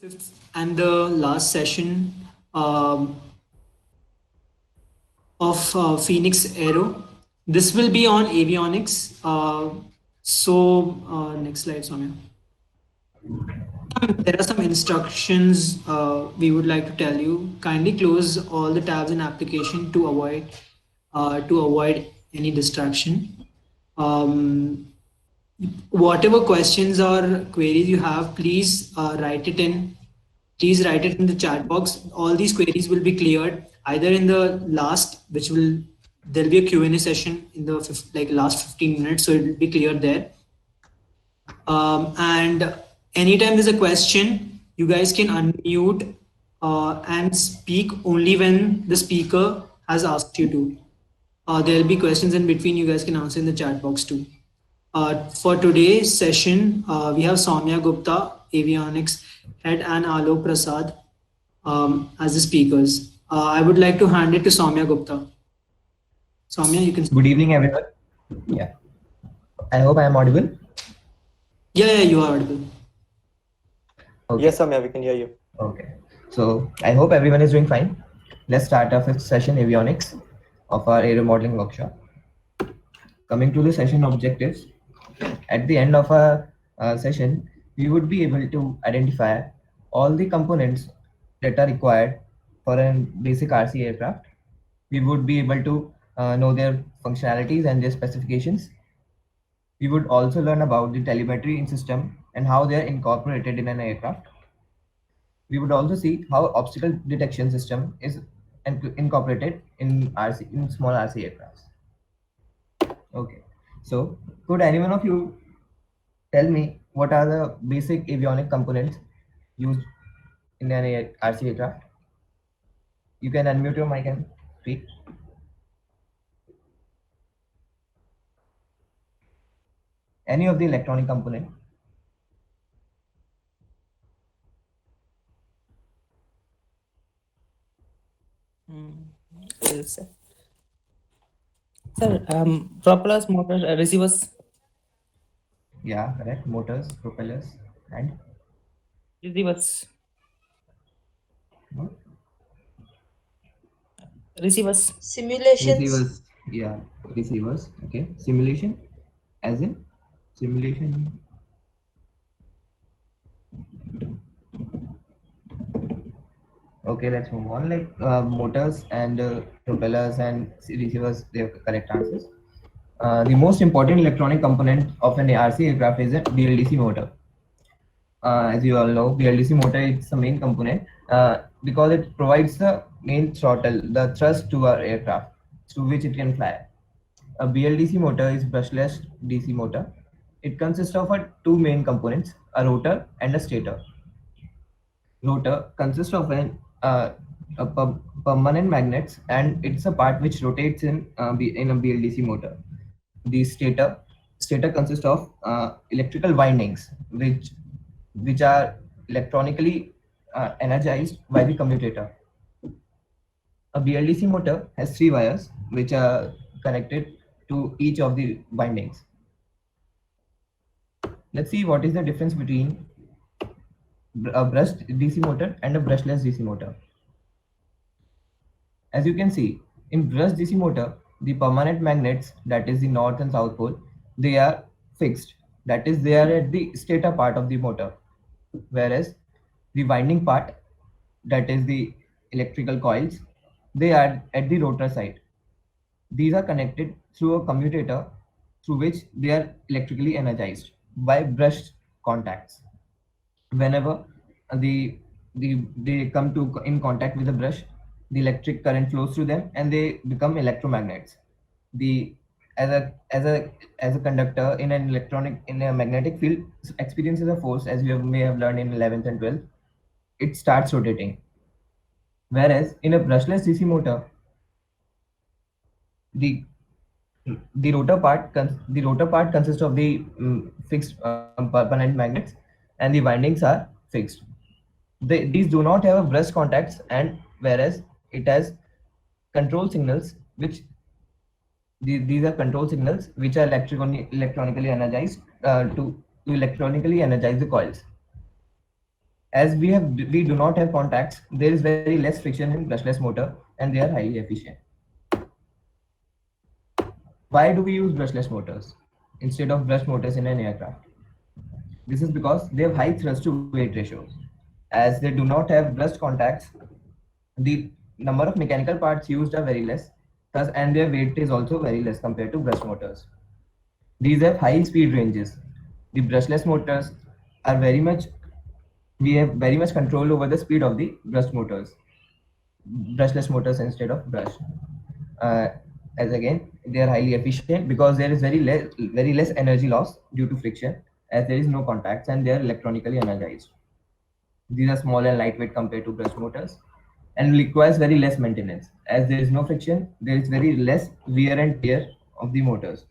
fifth and the last session of Phoenix Aero. This will be on avionics. Next slide, Soumya. There are some instructions we would like to tell you. Kindly close all the tabs in application to avoid any distraction. Um, Whatever questions or queries you have, please write it in the chat box. All these queries will be cleared either in the last, which will there'll be a Q&A session in the last 15 minutes, so it will be cleared there. And anytime there's a question, you guys can unmute and speak only when the speaker has asked you to. There'll be questions in between, you guys can answer in the chat box too. For today's session, we have Soumya Gupta, Avionics Head, and Alok Prasad as the speakers. I would like to hand it to Soumya Gupta. Soumya, you can. Good evening, everyone. Yeah. I hope I am audible. Yeah, you are audible. Okay. Yes, Soumya, we can hear you. Okay. So I hope everyone is doing fine. Let's start our fifth session, Avionics, of our aero modeling workshop. Coming to the session objectives, at the end of our session, we would be able to identify all the components that are required for a basic RC aircraft. We would be able to know their functionalities and their specifications. We would also learn about the telemetry in system and how they are incorporated in an aircraft. We would also see how obstacle detection system is incorporated in small RC aircrafts. Okay, so could anyone of you tell me what are the basic avionic components used in an RC aircraft? You can unmute your mic and speak. Any of the electronic component? Sir, propellers, motors, receivers. Yeah, correct. Motors, propellers, and Receivers. what? Receivers. Simulations. Receivers. Yeah, receivers. Okay. Simulation, as in simulation. Okay, let's move on. Like motors and propellers and receivers, they are correct answers. The most important electronic component of an RC aircraft is a BLDC motor. As you all know, BLDC motor is the main component because it provides the main throttle, the thrust to our aircraft through which it can fly. A BLDC motor is brushless DC motor. It consists of two main components, a rotor and a stator. Rotor consists of permanent magnets, and it's a part which rotates in a BLDC motor. The stator consists of electrical windings which are electronically energized by the commutator. A BLDC motor has 3 wires which are connected to each of the windings. Let's see what is the difference between a brushed DC motor and a brushless DC motor. As you can see, in brushed DC motor, the permanent magnets, that is the north and south pole, they are fixed. That is, they are at the stator part of the motor. Whereas the winding part, that is the electrical coils, they are at the rotor side. These are connected through a commutator through which they are electrically energized by brushed contacts. Whenever they come in contact with the brush, the electric current flows through them and they become electromagnets. As a conductor in a magnetic field experiences a force, as you may have learned in 11th and 12th, it starts rotating. Whereas in a brushless DC motor, the rotor part consists of the fixed permanent magnets, and the windings are fixed. These do not have a brush contacts, and whereas it has control signals these are control signals which are electronically energized to electronically energize the coils. As we do not have contacts, there is very less friction in brushless motor and they are highly efficient. Why do we use brushless motors instead of brush motors in an aircraft? This is because they have high thrust to weight ratios. As they do not have brushed contacts, the number of mechanical parts used are very less, thus and their weight is also very less compared to brush motors. These have high speed ranges. The brushless motors are we have very much control over the speed of the brushless motors instead of brush. Uh, as again, they are highly efficient because there is very less energy loss due to friction, as there is no contacts and they are electronically energized. These are small and lightweight compared to brush motors and requires very less maintenance. As there is no friction, there is very less wear and tear of the motors.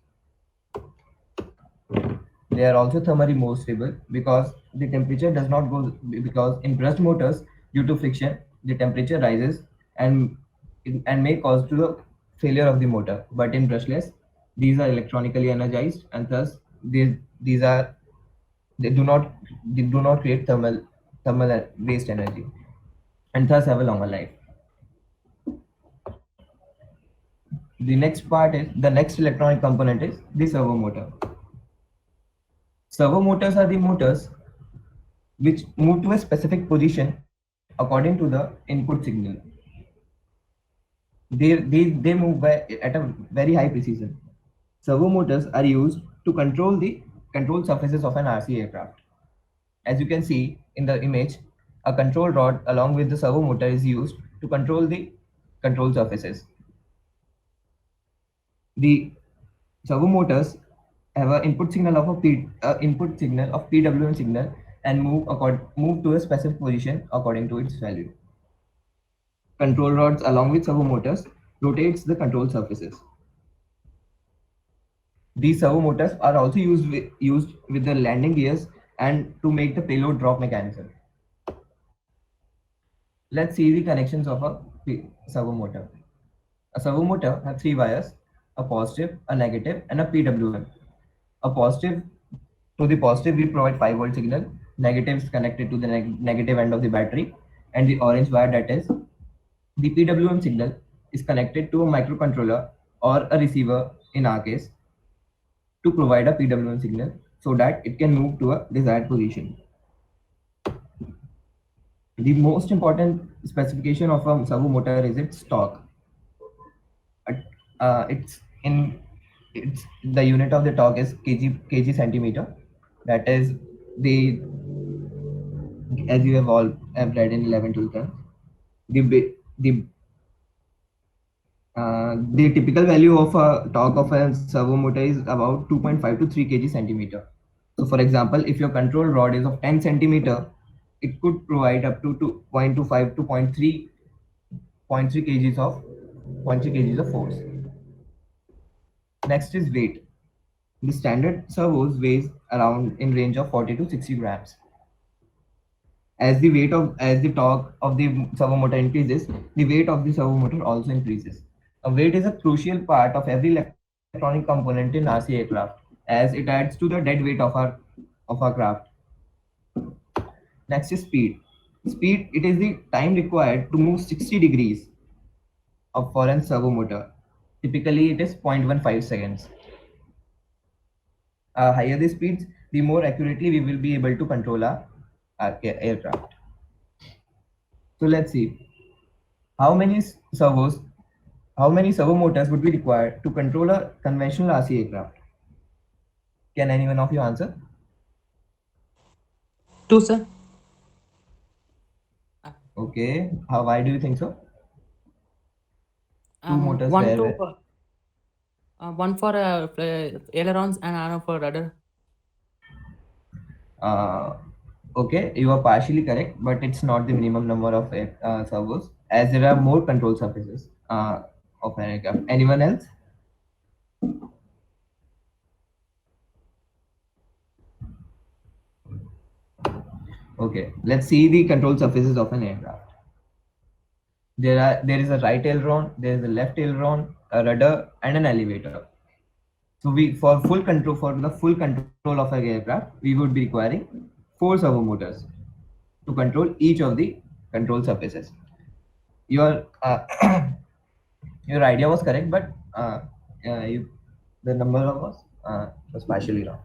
They are also thermally more stable because the temperature does not go, because in brushed motors, due to friction, the temperature rises and may cause to the failure of the motor. But in brushless, these are electronically energized and thus these are they do not create thermal waste energy and thus have a longer life. The next electronic component is the servo motor. Servo motors are the motors which move to a specific position according to the input signal. They move at a very high precision. Servo motors are used to control the control surfaces of an RC aircraft. As you can see in the image, a control rod along with the servo motor is used to control the control surfaces. The servo motors have an input signal of PWM signal and move to a specific position according to its value. Control rods along with servo motors rotates the control surfaces. These servo motors are also used with the landing gears and to make the payload drop mechanism. Let's see the connections of a servo motor. A servo motor has 3 wires, a positive, a negative, and a PWM. A positive, to the positive we provide 5-volt signal, negative is connected to the negative end of the battery, and the orange wire, that is the PWM signal, is connected to a microcontroller or a receiver in our case to provide a PWM signal so that it can move to a desired position. The most important specification of a servo motor is its torque. It's the unit of the torque is kg centimeter. That is the, as you have all have read in 11 12 terms, the typical value of a torque of a servo motor is about 2.5 to 3 kg centimeter. So for example, if your control rod is of 10 centimeter, it could provide up to 0.25 to 0.3 kgs of force. Next is weight. The standard servos weighs around in range of 40 to 60 grams. As the torque of the servo motor increases, the weight of the servo motor also increases. A weight is a crucial part of every electronic component in RC aircraft, as it adds to the dead weight of our craft. Next is speed. Speed, it is the time required to move 60 degrees for a servo motor. Typically, it is 0.15 seconds. Higher the speeds, the more accurately we will be able to control our aircraft. So let's see how many servo motors would be required to control a conventional RC aircraft. Can anyone of you answer? 2, sir. Okay. Why do you think so? Two motors One where? to one for ailerons and another for rudder. Okay, you are partially correct, but it's not the minimum number of servos, as there are more control surfaces of an aircraft. Anyone else? Okay, let's see the control surfaces of an aircraft. There is a right aileron, there is a left aileron, a rudder, and an elevator. So for the full control of an aircraft, we would be requiring 4 servo motors. to control each of the control surfaces. Your your idea was correct, but the number was partially wrong.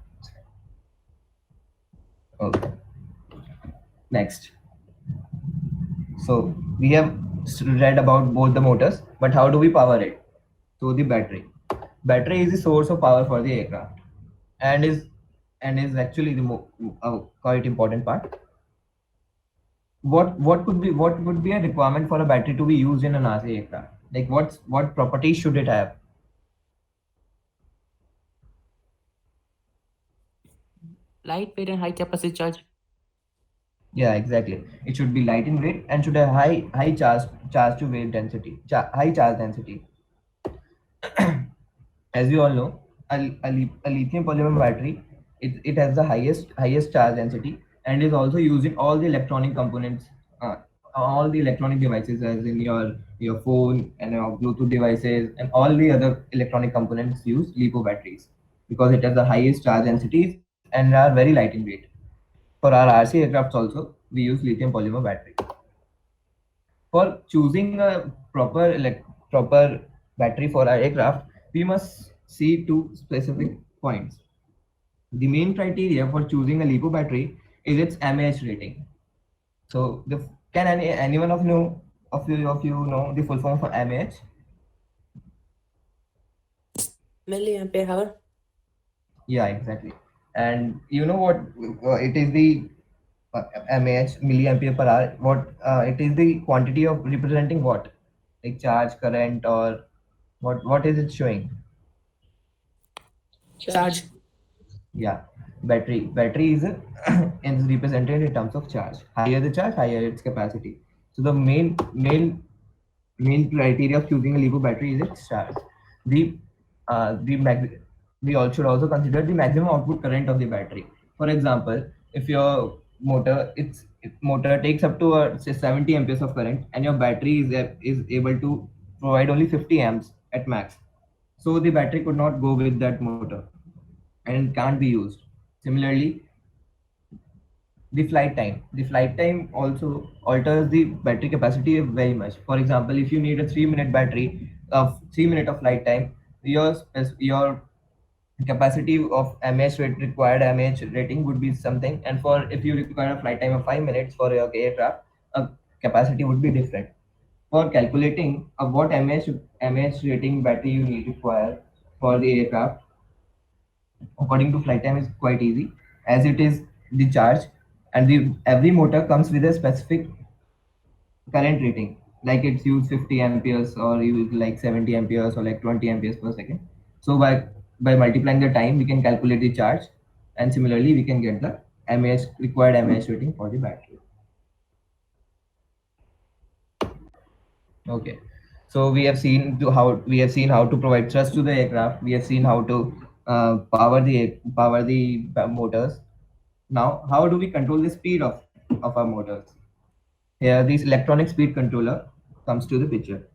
Okay. Next. So we have read about both the motors, but how do we power it? So the battery. Battery is the source of power for the aircraft, and is actually the quite important part. What would be a requirement for a battery to be used in an RC aircraft? Like what properties should it have? Lightweight and high capacity charge. Yeah, exactly. It should be light in weight and should have high charge to weight density, high charge density. As you all know, a lithium polymer battery, it has the highest charge density and is also used in all the electronic components, all the electronic devices, as in your phone and your Bluetooth devices and all the other electronic components use LiPo batteries because it has the highest charge densities and are very light in weight. For our RC aircrafts also, we use lithium polymer battery. For choosing a proper battery for our aircraft, we must see two specific points. The main criteria for choosing a LiPo battery is its mAh rating. So, can anyone of you know the full form for mAh? Milliampere hour. Yeah, exactly. And you know what it is the mAh, milliampere per hour. What it is the quantity of representing what, like charge, current, or what is it showing? Charge. Yeah, battery is is represented in terms of charge. Higher the charge, higher its capacity. So the main criteria of choosing a LiPo battery is its charge. The we all should also consider the maximum output current of the battery. For example, if your motor takes up to say 70 amperes of current and your battery is able to provide only 50 amps at max, so the battery could not go with that motor and can't be used. Similarly, the flight time also alters the battery capacity very much. For example, if you need a 3-minute battery of 3 minute of flight time, your capacity of required mAh rating would be something, and for if you require a flight time of 5 minutes for your aircraft, a capacity would be different. For calculating what mAh rating battery you need require for the aircraft according to flight time is quite easy, as it is the charge, and every motor comes with a specific current rating, like it's used 50 amperes or use like 70 amperes or like 20 amperes per second. So by multiplying the time we can calculate the charge, and similarly we can get the required mAh rating for the battery. Okay, so we have seen how to provide thrust to the aircraft. We have seen how to power the motors. Now, how do we control the speed of our motors? Here, this electronic speed controller comes to the picture.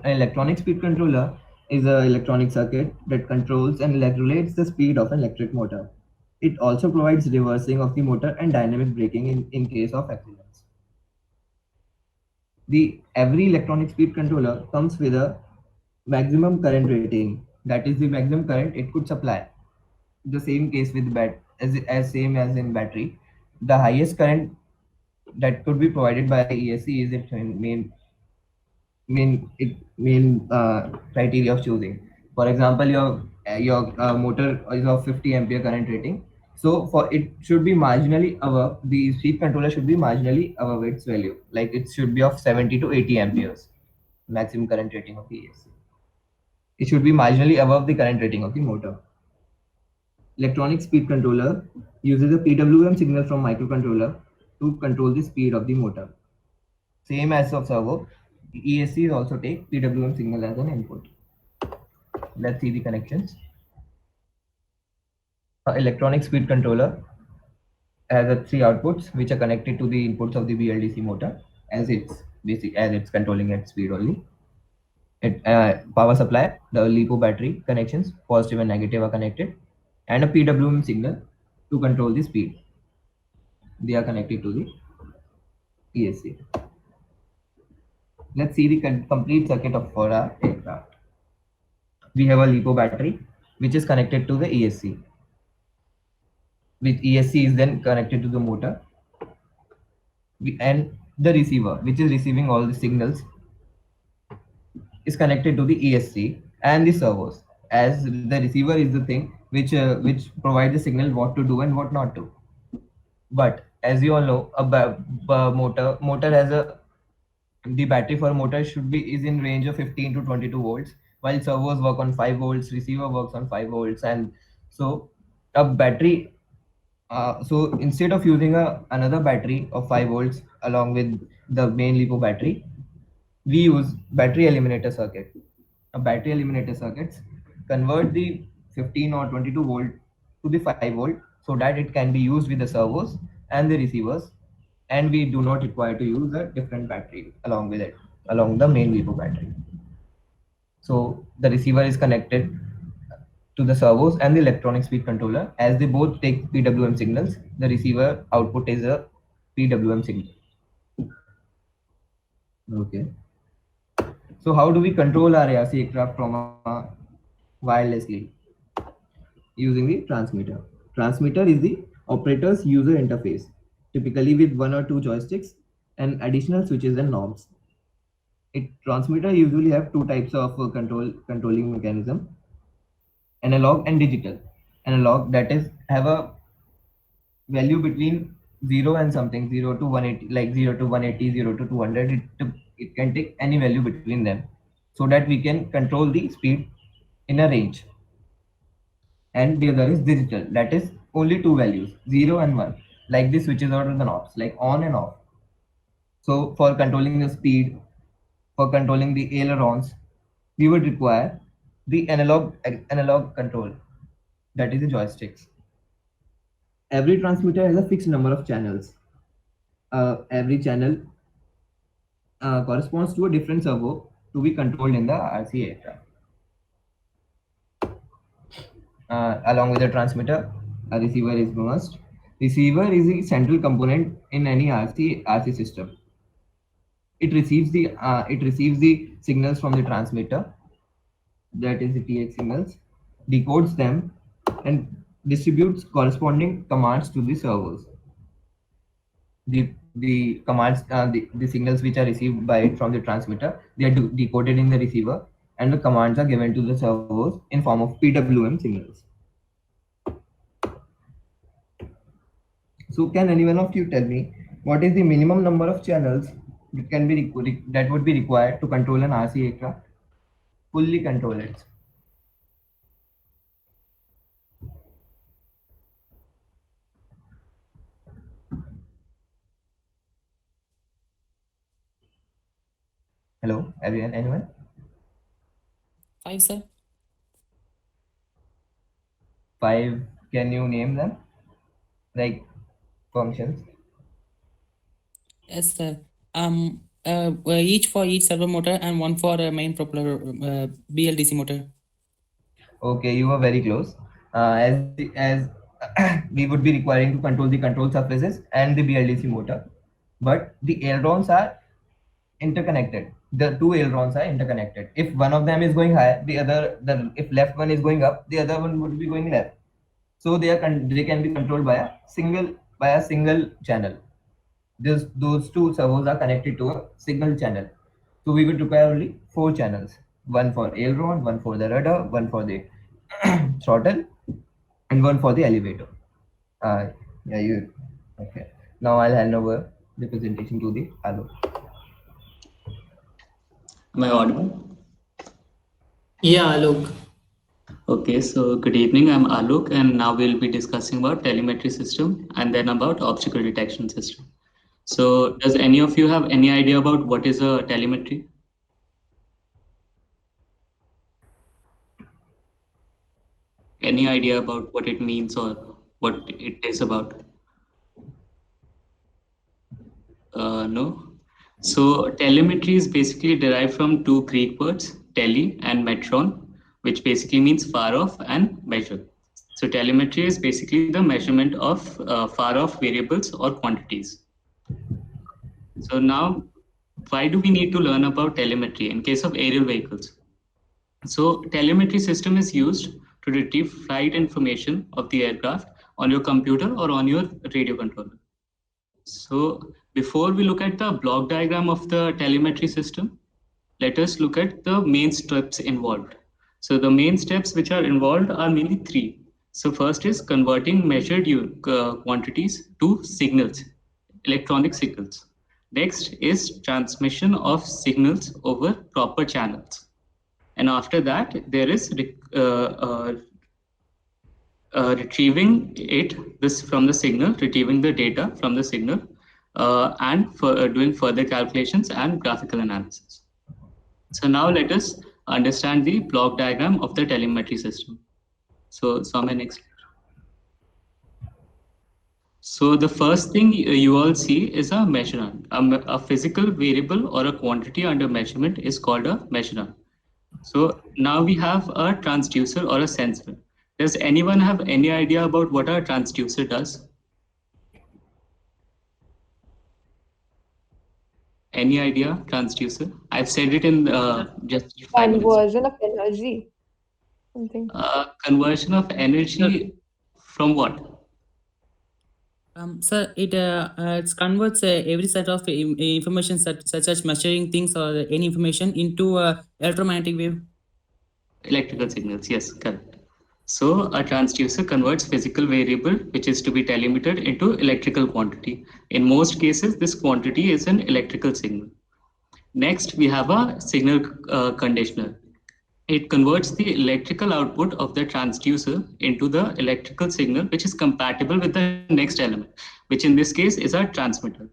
An electronic speed controller is an electronic circuit that controls and regulates the speed of an electric motor. It also provides reversing of the motor and dynamic braking in case of accidents. Every electronic speed controller comes with a maximum current rating, that is the maximum current it could supply. The same case with as same as in battery. The highest current that could be provided by ESC is its main criteria of choosing. For example, your motor is of 50 ampere current rating. So for it should be marginally above, the speed controller should be marginally above its value. Like it should be of 70 to 80 amperes, maximum current rating of the ESC. It should be marginally above the current rating of the motor. Electronic speed controller uses a PWM signal from microcontroller to control the speed of the motor. Same as of servo, ESCs also take PWM signal as an input. Let's see the connections. Electronic speed controller has three outputs which are connected to the inputs of the BLDC motor, as it's controlling its speed only. Power supply, the LiPo battery connections, positive and negative are connected, and a PWM signal to control the speed. they are connected to the ESC. Let's see the complete circuit of for our aircraft. We have a LiPo battery which is connected to the ESC. With ESC is then connected to the motor, and the receiver, which is receiving all the signals, is connected to the ESC and the servos, as the receiver is the thing which provides the signal what to do and what not to. But as you all know, a motor has a the battery for a motor is in range of 15 to 22 volts, while servos work on 5 volts, receiver works on 5 volts, and so a battery. So instead of using another battery of 5 volts along with the main LiPo battery, we use battery eliminator circuit. A battery eliminator circuits convert the 15 or 22 volt to the 5 volt so that it can be used with the servos and the receivers, and we do not require to use a different battery along with it, along the main LiPo battery. So the receiver is connected to the servos and the electronic speed controller. As they both take PWM signals, the receiver output is a PWM signal. Okay. So how do we control our ARC aircraft from wirelessly? Using the transmitter. Transmitter is the operator's user interface, typically with 1 or 2 joysticks and additional switches and knobs. Transmitter usually have 2 types of controlling mechanism: analog and digital. Analog, that is, have a value between 0 and something, 0 to 180, like 0 to 180, 0 to 200. It can take any value between them so that we can control the speed in a range. And the other is digital, that is only 2 values, 0 and 1, like the switches or the knobs, like on and off. So for controlling the speed, for controlling the ailerons, we would require the analog control, that is the joysticks. Every transmitter has a fixed number of channels. Every channel corresponds to a different servo to be controlled in the RC aircraft. Along with the transmitter, a receiver is must. Receiver is the central component in any RC system. It receives the signals from the transmitter, that is the TX signals, decodes them, and distributes corresponding commands to the servos. The commands, the signals which are received by it from the transmitter, they are decoded in the receiver, and the commands are given to the servos in form of PWM signals. So can anyone of you tell me what is the minimum number of channels that would be required to control an RC aircraft? Fully control it. Hello, everyone, anyone? 5, sir. 5, can you name them? Like functions? Yes, sir. Each for each servo motor and 1 for a main propeller BLDC motor. Okay, you are very close. As we would be requiring to control the control surfaces and the BLDC motor, but the ailerons are interconnected. The 2 ailerons are interconnected. If one of them is going high, if left one is going up, the other one would be going left. So they can be controlled by a single channel. Those 2 servos are connected to a single channel. So we would require only 4 channels: 1 for aileron, 1 for the rudder, 1 for the throttle, and 1 for the elevator. Okay. Now I'll hand over the presentation to the Alok. Am I audible? Yeah, Alok. Okay, so good evening. I'm Alok, and now we'll be discussing about telemetry system and then about obstacle detection system. So does any of you have any idea about what is a telemetry? Any idea about what it means or what it is about? No. So telemetry is basically derived from 2 Greek words, tele and metron, which basically means far off and measure. So telemetry is basically the measurement of far off variables or quantities. So now, why do we need to learn about telemetry in case of aerial vehicles? So telemetry system is used to retrieve flight information of the aircraft on your computer or on your radio controller. So before we look at the block diagram of the telemetry system, let us look at the main steps involved. So the main steps which are involved are mainly three. So first is converting measured quantities to signals, electronic signals. Next is transmission of signals over proper channels. And after that, there is retrieving this from the signal, retrieving the data from the signal, and for doing further calculations and graphical analysis. So now let us understand the block diagram of the telemetry system. So Soumya, next. So the first thing you all see is a measurand. A physical variable or a quantity under measurement is called a measurand. So now we have a transducer or a sensor. Does anyone have any idea about what a transducer does? Any idea? Transducer? I've said it in just 5 minutes. Conversion of energy. Something. Conversion of energy from what? Sir, it converts every set of information such as measuring things or any information into electromagnetic wave. Electrical signals, yes, correct. So a transducer converts physical variable, which is to be telemetered, into electrical quantity. In most cases, this quantity is an electrical signal. Next, we have a signal conditioner. It converts the electrical output of the transducer into the electrical signal, which is compatible with the next element, which in this case is a transmitter.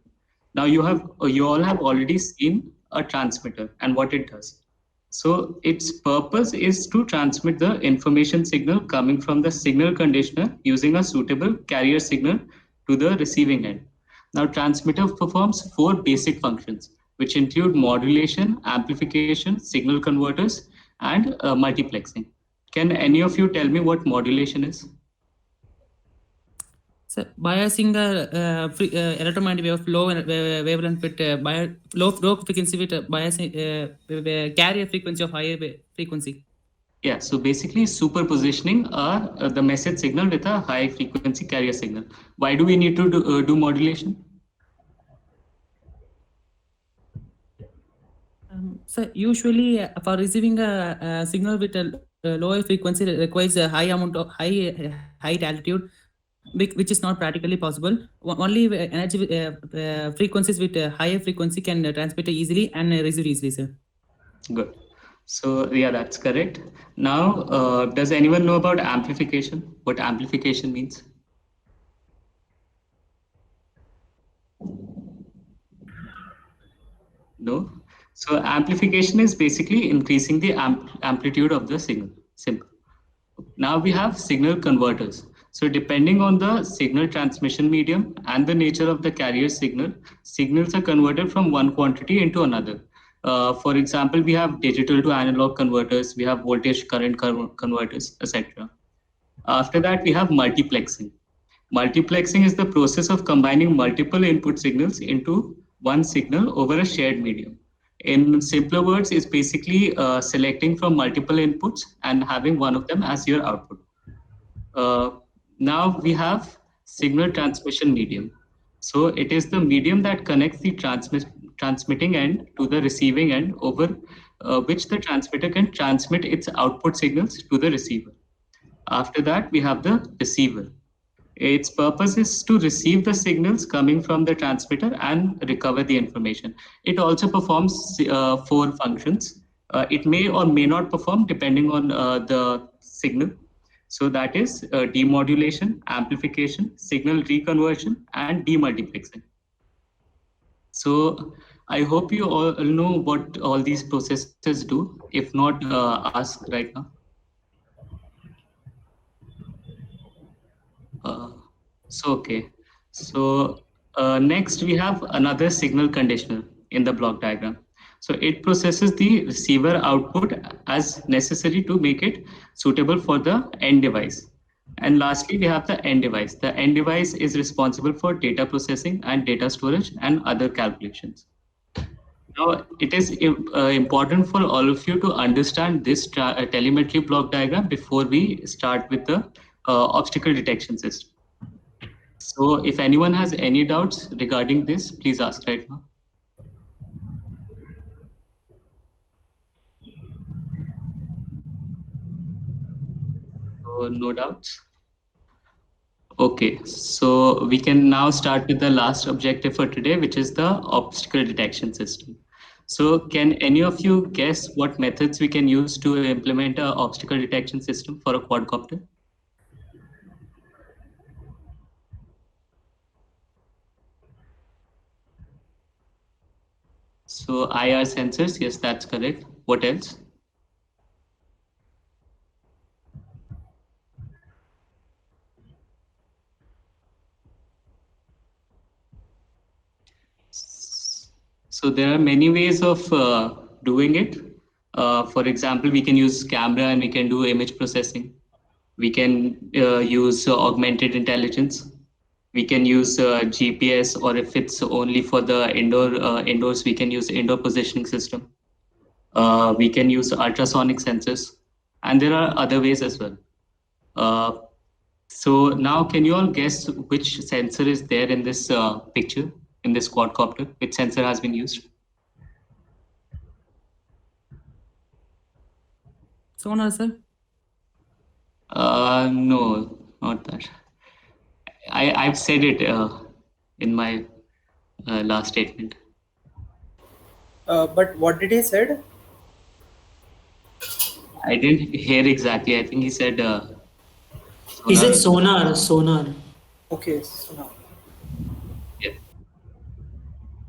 Now you all have already seen a transmitter and what it does. So its purpose is to transmit the information signal coming from the signal conditioner using a suitable carrier signal to the receiving end. Now transmitter performs 4 basic functions, which include modulation, amplification, signal converters, and multiplexing. Can any of you tell me what modulation is? So biasing the electromagnetic wave of low wavelength with low frequency with biasing carrier frequency of higher frequency. Yeah, so basically superpositioning the message signal with a high frequency carrier signal. Why do we need to do modulation? So usually for receiving a signal with a lower frequency requires a high amount of high altitude, which is not practically possible. Only energy frequencies with higher frequency can transmit easily and receive easily, sir. Good. So yeah, that's correct. Now, does anyone know about amplification? What amplification means? No? So amplification is basically increasing the amplitude of the signal. Simple. Now we have signal converters. So depending on the signal transmission medium and the nature of the carrier signal, signals are converted from one quantity into another. For example, we have digital to analog converters, we have voltage current converters, etc. After that, we have multiplexing. Multiplexing is the process of combining multiple input signals into one signal over a shared medium. In simpler words, it's basically selecting from multiple inputs and having one of them as your output. Now we have signal transmission medium. So it is the medium that connects the transmitting end to the receiving end over which the transmitter can transmit its output signals to the receiver. After that, we have the receiver. Its purpose is to receive the signals coming from the transmitter and recover the information. It also performs 4 functions. It may or may not perform depending on the signal. So that is demodulation, amplification, signal reconversion, and demultiplexing. So I hope you all know what all these processes do. If not, ask right now. So next we have another signal conditioner in the block diagram. So it processes the receiver output as necessary to make it suitable for the end device. And lastly, we have the end device. The end device is responsible for data processing and data storage and other calculations. Now, it is important for all of you to understand this telemetry block diagram before we start with the obstacle detection system. So if anyone has any doubts regarding this, please ask right now. So no doubts? Okay, so we can now start with the last objective for today, which is the obstacle detection system. So can any of you guess what methods we can use to implement an obstacle detection system for a quadcopter? So IR sensors, yes, that's correct. What else? So there are many ways of doing it. For example, we can use camera and we can do image processing. We can use augmented intelligence. We can use GPS, or if it's only for the indoors, we can use indoor positioning system. We can use ultrasonic sensors, and there are other ways as well. So now, can you all guess which sensor is there in this picture, in this quadcopter? Which sensor has been used? Sonar, sir. No, not that. I've said it in my last statement. But what did he said? I didn't hear exactly. I think he said. He said sonar. Okay, so now. Yeah.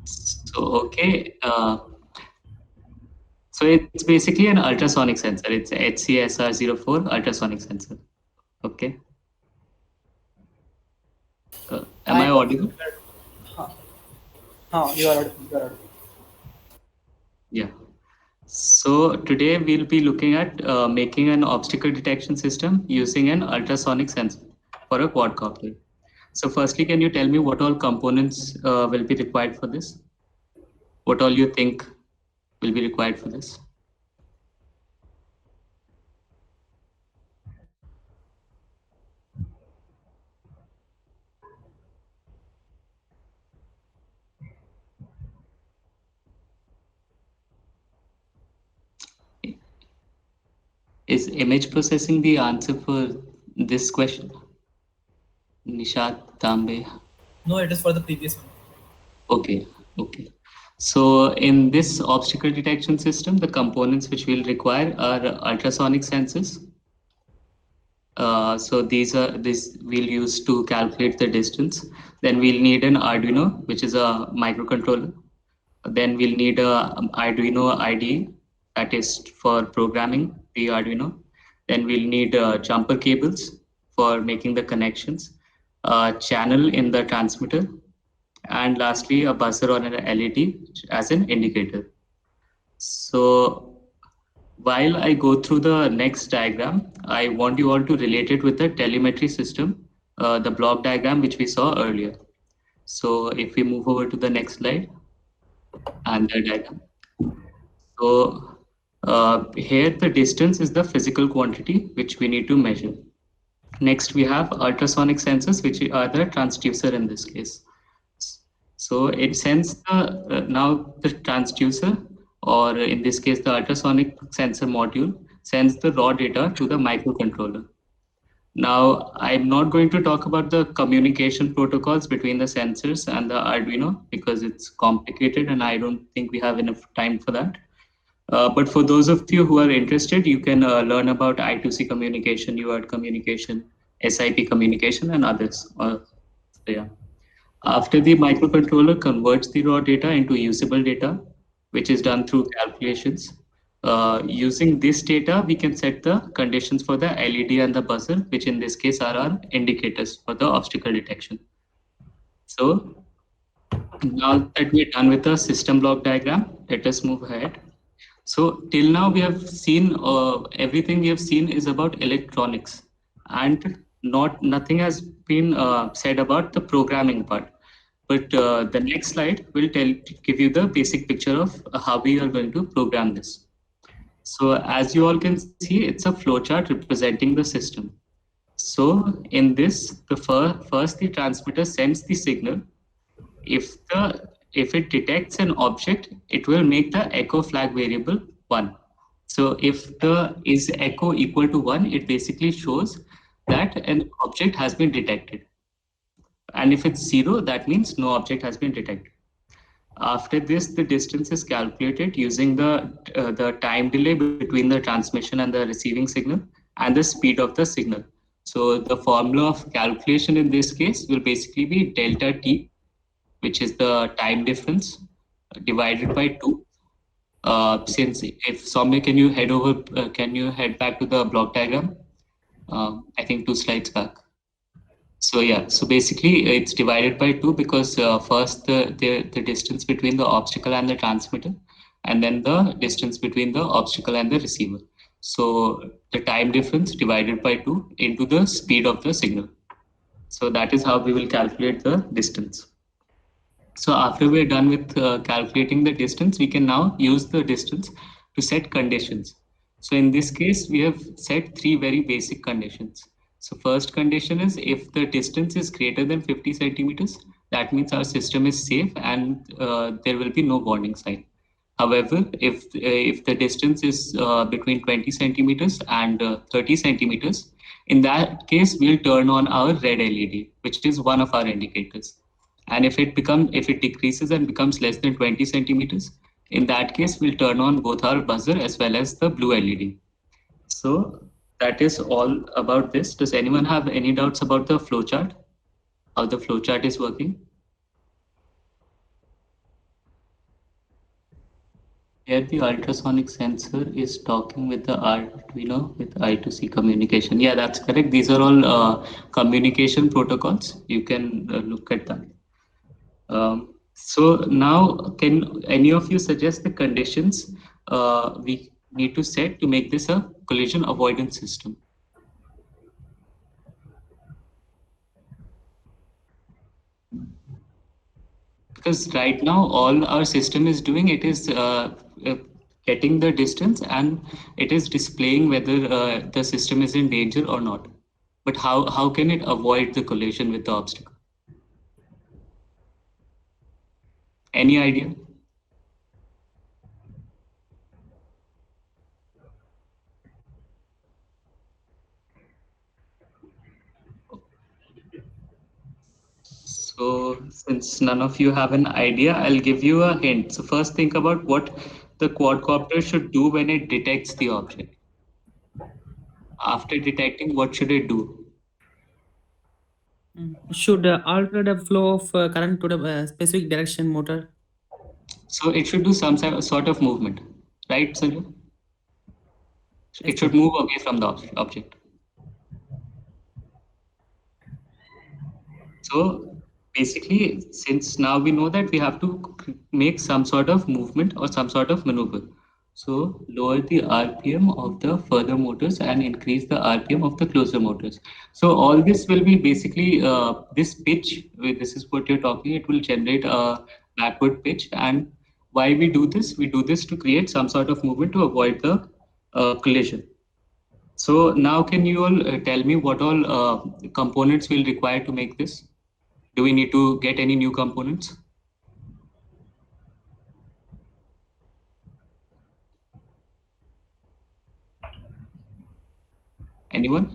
So okay. So it's basically an ultrasonic sensor. It's HCSR04 ultrasonic sensor. Okay. Am I audible? You are audible. Yeah. So today we'll be looking at making an obstacle detection system using an ultrasonic sensor for a quadcopter. So firstly, can you tell me what all components will be required for this? What all you think will be required for this? Is image processing the answer for this question? Nishat Tambe. No, it is for the previous one. Okay. So in this obstacle detection system, the components which we'll require are ultrasonic sensors. So this we'll use to calculate the distance. Then we'll need an Arduino, which is a microcontroller. Then we'll need a Arduino IDE, that is for programming the Arduino. Then we'll need jumper cables for making the connections, a channel in the transmitter, and lastly a buzzer or an LED as an indicator. So while I go through the next diagram, I want you all to relate it with the telemetry system, the block diagram which we saw earlier. So if we move over to the next slide and the diagram. So here the distance is the physical quantity which we need to measure. Next we have ultrasonic sensors, which are the transducer in this case. So it sends now the transducer, or in this case the ultrasonic sensor module, sends the raw data to the microcontroller. Now I'm not going to talk about the communication protocols between the sensors and the Arduino because it's complicated and I don't think we have enough time for that. But for those of you who are interested, you can learn about I2C communication, UART communication, SIP communication, and others. So yeah. After the microcontroller converts the raw data into usable data, which is done through calculations. Using this data, we can set the conditions for the LED and the buzzer, which in this case are our indicators for the obstacle detection. So now that we're done with the system block diagram, let us move ahead. So till now we have seen everything we have seen is about electronics, and nothing has been said about the programming part. But the next slide will give you the basic picture of how we are going to program this. So as you all can see, it's a flowchart representing the system. So in this, the first the transmitter sends the signal. If it detects an object, it will make the echo flag variable 1. So if the is echo equal to 1, it basically shows that an object has been detected. And if it's 0, that means no object has been detected. After this, the distance is calculated using the time delay between the transmission and the receiving signal and the speed of the signal. So the formula of calculation in this case will basically be delta t, which is the time difference, divided by 2. Since if Soumya, can you head back to the block diagram? I think 2 slides back. So yeah, so basically it's divided by 2 because first the distance between the obstacle and the transmitter, and then the distance between the obstacle and the receiver. So the time difference divided by 2 into the speed of the signal. So that is how we will calculate the distance. So after we're done with calculating the distance, we can now use the distance to set conditions. So in this case, we have set 3 very basic conditions. So first condition is if the distance is greater than 50 centimeters, that means our system is safe and there will be no warning sign. However, if the distance is between 20 centimeters and 30 centimeters, in that case, we'll turn on our red LED, which is one of our indicators. And if it decreases and becomes less than 20 centimeters, in that case, we'll turn on both our buzzer as well as the blue LED. So that is all about this. Does anyone have any doubts about the flowchart? How the flowchart is working? Here the ultrasonic sensor is talking with the Arduino with I2C communication. Yeah, that's correct. These are all communication protocols. You can look at that. So now, can any of you suggest the conditions we need to set to make this a collision avoidance system? Because right now, all our system is doing, it is getting the distance and it is displaying whether the system is in danger or not. But how can it avoid the collision with the obstacle? Any idea? So since none of you have an idea, I'll give you a hint. So first think about what the quadcopter should do when it detects the object. After detecting, what should it do? Should alter the flow of current to the specific direction motor. So it should do some sort of movement, right, Sanju? It should move away from the object. So basically, since now we know that we have to make some sort of movement or some sort of maneuver. So lower the RPM of the further motors and increase the RPM of the closer motors. So all this will be basically this pitch, this is what you're talking, it will generate a backward pitch. And why we do this? We do this to create some sort of movement to avoid the collision. So now can you all tell me what all components we'll require to make this? Do we need to get any new components? Anyone?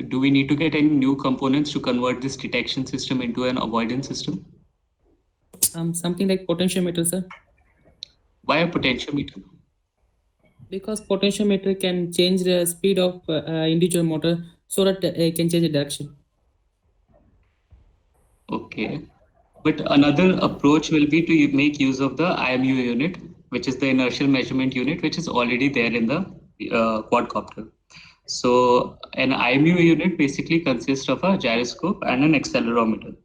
Do we need to get any new components to convert this detection system into an avoidance system? Something like potentiometer, sir. Why a potentiometer? Because potentiometer can change the speed of individual motor so that it can change the direction. Okay. But another approach will be to make use of the IMU unit, which is the inertial measurement unit, which is already there in the quadcopter. So an IMU unit basically consists of a gyroscope and an accelerometer.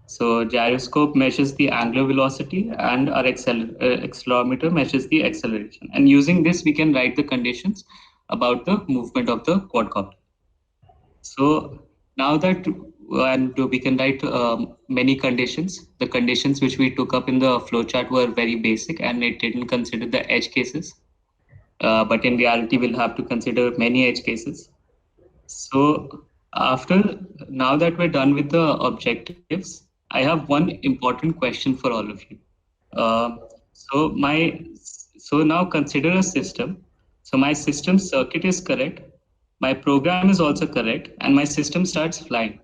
So gyroscope measures the angular velocity and our accelerometer measures the acceleration. And using this, we can write the conditions about the movement of the quadcopter. So now that and we can write many conditions. The conditions which we took up in the flowchart were very basic and it didn't consider the edge cases. But in reality, we'll have to consider many edge cases. So now that we're done with the objectives, I have one important question for all of you. So now consider a system. So my system circuit is correct, my program is also correct, and my system starts flying.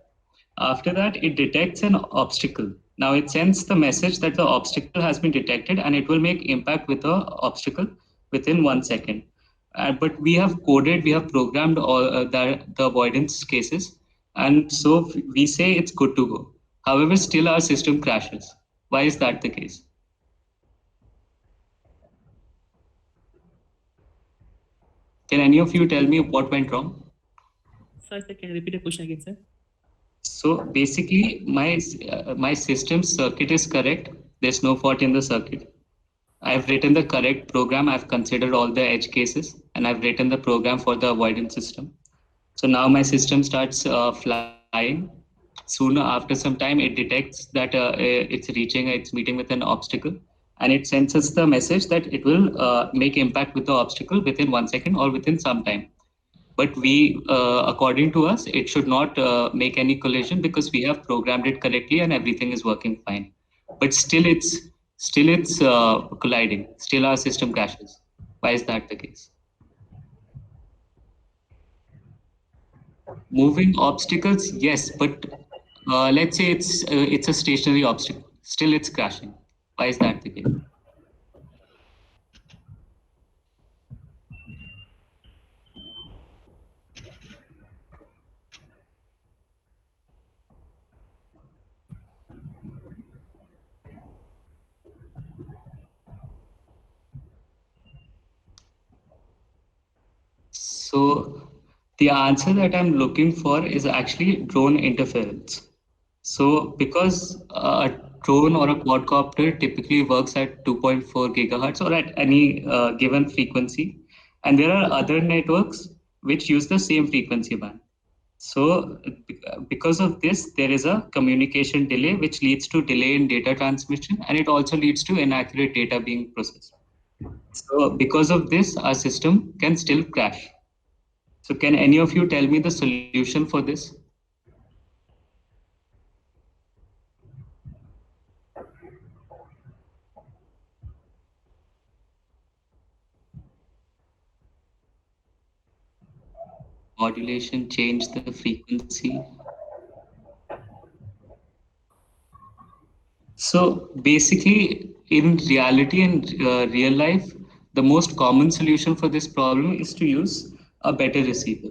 After that, it detects an obstacle. Now it sends the message that the obstacle has been detected and it will make impact with the obstacle within 1 second. But we have programmed all the avoidance cases. And so we say it's good to go. However, still our system crashes. Why is that the case? Can any of you tell me what went wrong? Sorry, sir, can you repeat the question again, sir? So basically, my system circuit is correct. There's no fault in the circuit. I've written the correct program. I've considered all the edge cases, and I've written the program for the avoidance system. So now my system starts flying. Soon after some time, it detects that it's meeting with an obstacle, and it sends us the message that it will make impact with the obstacle within 1 second or within some time. But according to us, it should not make any collision because we have programmed it correctly and everything is working fine. But still it's colliding. Still our system crashes. Why is that the case? Moving obstacles, yes, but let's say it's a stationary obstacle. Still it's crashing. Why is that the case? So the answer that I'm looking for is actually drone interference. So because a drone or a quadcopter typically works at 2.4 gigahertz or at any given frequency, and there are other networks which use the same frequency band. So because of this, there is a communication delay which leads to delay in data transmission, and it also leads to inaccurate data being processed. So because of this, our system can still crash. So can any of you tell me the solution for this? Modulation, change the frequency. So basically, in reality and real life, the most common solution for this problem is to use a better receiver,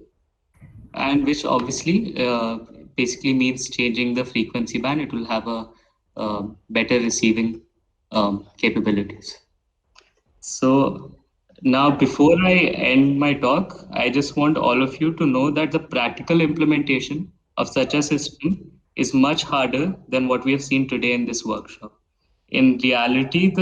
and which obviously basically means changing the frequency band. It will have a better receiving capabilities. So now, before I end my talk, I just want all of you to know that the practical implementation of such a system is much harder than what we have seen today in this workshop. In reality,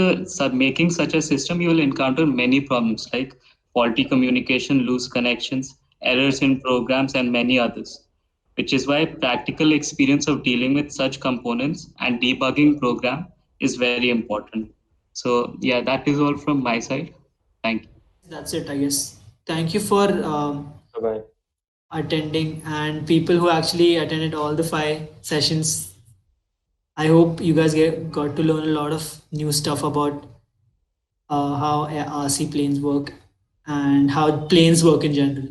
making such a system, you will encounter many problems like faulty communication, loose connections, errors in programs, and many others, which is why practical experience of dealing with such components and debugging program is very important. So yeah, that is all from my side. Thank you. That's it, I guess. Thank you for Bye-bye. attending, and people who actually attended all the 5 sessions. I hope you guys got to learn a lot of new stuff about how RC planes work and how planes work in general.